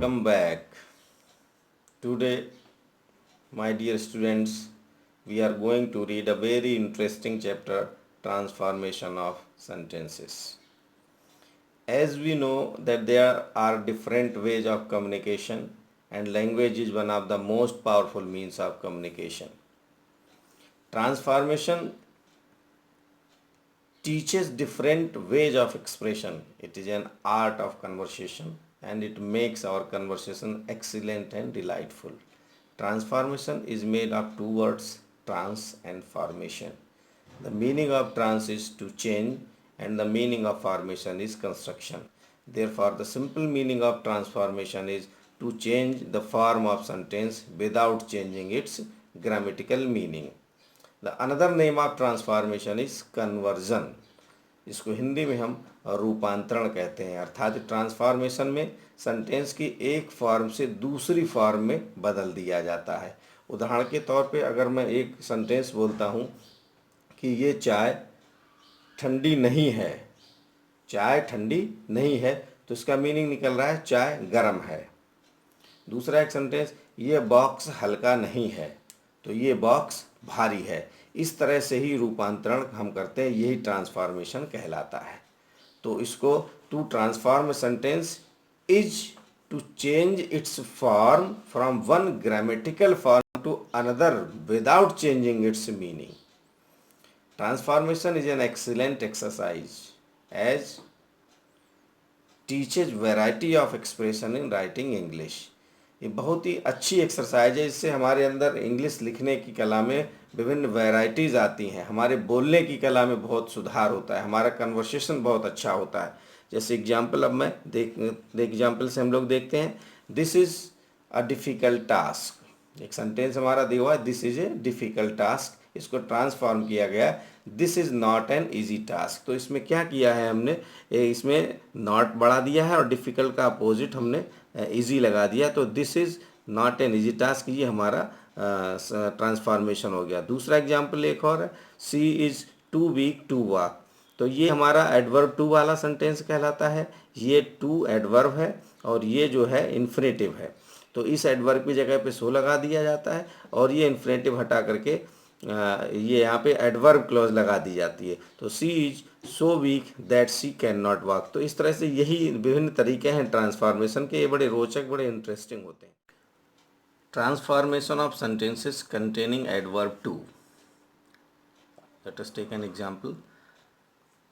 welcome back. Today, my dear students, we are going to read a very interesting chapter, Transformation of Sentences. As we know that there are different ways of communication and language is one of the most powerful means of communication. Transformation teaches different ways of expression. It is an art of conversation and it makes our conversation excellent and delightful. Transformation is made of two words, trans and formation. The meaning of trans is to change and the meaning of formation is construction. Therefore, the simple meaning of transformation is to change the form of sentence without changing its grammatical meaning. The another name of transformation is conversion. इसको हिंदी में हम रूपांतरण कहते हैं, अर्थात transformation में sentence की एक फॉर्म से दूसरी फॉर्म में बदल दिया जाता है। उदाहरण के तौर पे अगर मैं एक सेंटेंस बोलता हूँ कि ये चाय ठंडी नहीं है, चाय ठंडी नहीं है, तो इसका मीनिंग निकल रहा है चाय गर्म है। दूसरा एक सेंटेंस, ये बॉक्स हल्का नहीं है, तो ये बॉक्स भारी है। इस तरह से ही रूपांतरण हम करते हैं, यही ट्रांसफॉर्मेशन कहलाता है। तो इसको to transform sentence is to change its form from one grammatical form to another without changing its meaning. Transformation is an excellent exercise as teaches variety of expression in writing English. ये बहुत ही अच्छी exercise है, इससे हमारे अंदर English लिखने की कला में विभिन्न वैरायटीज़ आती हैं, हमारे बोलने की कला में बहुत सुधार होता है, हमारा कन्वर्सेशन बहुत अच्छा होता है। जैसे एग्जाम्पल अब मैं एग्जाम्पल से हम लोग देखते हैं, this is a difficult task. एक सेंटेंस हमारा दिया हुआ है, this is a difficult task, इसको ट्रांसफॉर्म किया गया, this is not an easy task. तो इसमें क्या किया है हमने, इसमें नॉट बढ़ा दिया है और डिफ़िकल्ट का अपोजिट हमने ईजी लगा दिया, तो this is not an easy task, ये हमारा ट्रांसफॉर्मेशन हो गया। दूसरा एग्जाम्पल एक और है, she is too weak to walk, तो ये हमारा एडवर्ब टू वाला सेंटेंस कहलाता है। ये टू एडवर्ब है और ये जो है इन्फिनेटिव है, तो इस एडवर्ब की जगह पे सो लगा दिया जाता है और ये इन्फिनेटिव हटा करके ये यहाँ पे एडवर्ब क्लॉज लगा दी जाती है। तो she is so weak that she can not walk. तो इस तरह से यही विभिन्न तरीके हैं ट्रांसफॉर्मेशन के, ये बड़े रोचक, बड़े इंटरेस्टिंग होते हैं। Transformation of sentences containing adverb too. Let us take an example,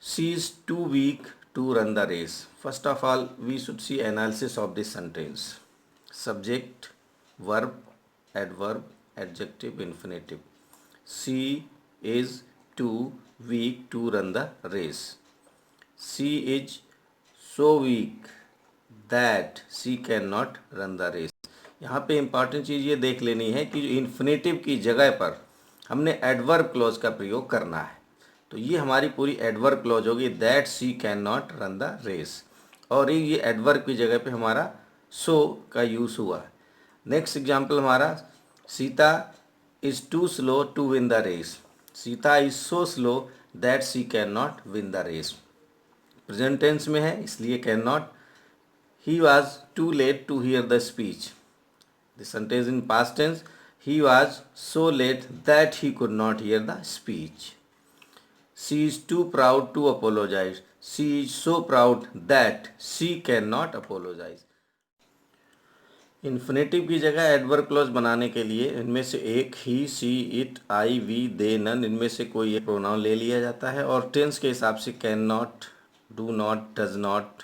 she is too weak to run the race. First of all we should see analysis of this sentence. Subject, verb, adverb, adjective, infinitive. She is too weak to run the race. She is so weak that she cannot run the race. यहाँ पे important चीज़ ये देख लेनी है कि infinitive की जगह पर हमने एडवर्ब क्लॉज का प्रयोग करना है। तो ये हमारी पूरी एडवर्ब क्लॉज होगी, that she can not run the race, और ये एडवर्ब की जगह पे हमारा सो का यूज़ हुआ है। नेक्स्ट एग्जाम्पल हमारा, Sita is too slow to win the race. Sita is so slow that she cannot win the race. Present tense में है इसलिए can not. he was too late to hear the speech. The sentence in past tense, he was so late that he could not hear the speech. She is too proud to apologize. She is so proud that she cannot apologize. Infinitive की जगह adverb clause बनाने के लिए इनमें से एक ही, she, it, I, we, they, none, इनमें से कोई एक प्रोनाउन ले लिया जाता है और टेंस के हिसाब से can not, do not, does not,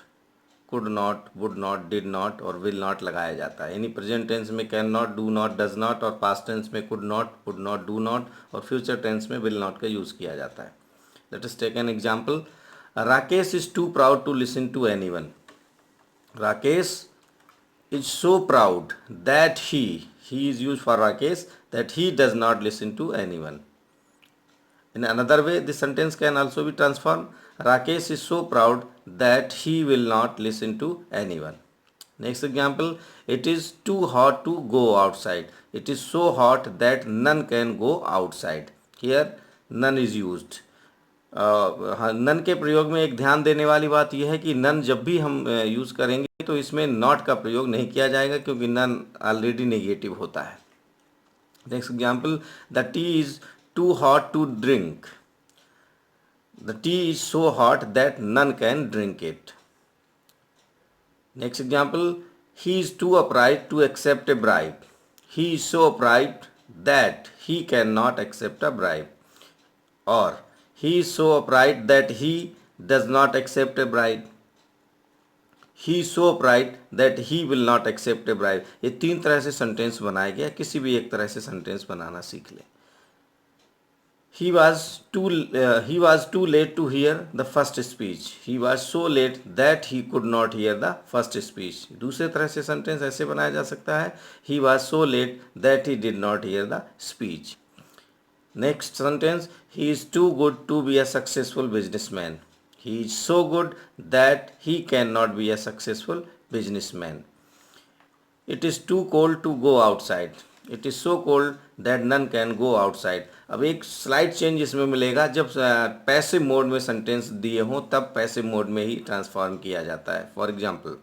could not, would not, did not और विल नॉट लगाया जाता है। यानी प्रेजेंट टेंस में can not, do not, does not, और पास्ट टेंस में could not, would not, do not, और फ्यूचर टेंस में विल नॉट का यूज़ किया जाता है। Let us take an example, Rakesh is too proud to listen to anyone. Rakesh is so proud that he is used for Rakesh, that he does not listen to anyone. In another way, this sentence can also be transformed, Rakesh is so proud that he will not listen to anyone. Next example, it is too hot to go outside. It is so hot that none can go outside. Here none is used. हाँ, none के प्रयोग में एक ध्यान देने वाली बात यह है कि नन जब भी हम यूज़ करेंगे तो इसमें नॉट का प्रयोग नहीं किया जाएगा, क्योंकि नन ऑलरेडी नेगेटिव होता है। Next example, the tea is too hot to drink. The tea is so hot that none can drink it. Next example, he is too upright to accept a bribe. He is so upright that he cannot accept a bribe. Or he is so upright that he does not accept a bribe. He is so upright that he will not accept a bribe. ये 3 तरह से sentence बनाया गया, किसी भी एक तरह से सेंटेंस बनाना सीख ले। He was too late to hear the first speech. He was so late that he could not hear the first speech. दूसरे तरह से सेंटेंस ऐसे बनाया जा सकता है, He was so late that he did not hear the speech. Next sentence, he is too good to be a successful businessman. He is so good that he cannot be a successful businessman. It is too cold to go outside. It is so cold that none can go outside. अब एक slide change इसमें मिलेगा, जब passive mode में sentence दिए हों तब passive mode में ही ट्रांसफॉर्म किया जाता है। For example,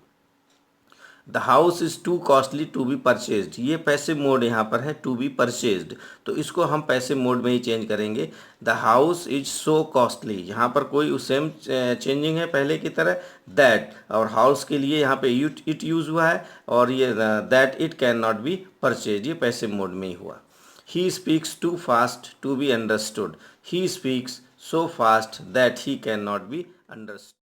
the house is too costly to be purchased. ये पैसिव मोड यहाँ पर है, टू बी परचेज्ड, तो इसको हम पैसिव मोड में ही चेंज करेंगे। The house is so costly, यहाँ पर कोई सेम चेंजिंग है पहले की तरह। दैट और हाउस के लिए यहाँ पे इट यूज़ हुआ है, और ये that it can not be purchase, ये पैसिव मोड में ही हुआ। He speaks too fast to be understood. He speaks so fast that he can not be understood.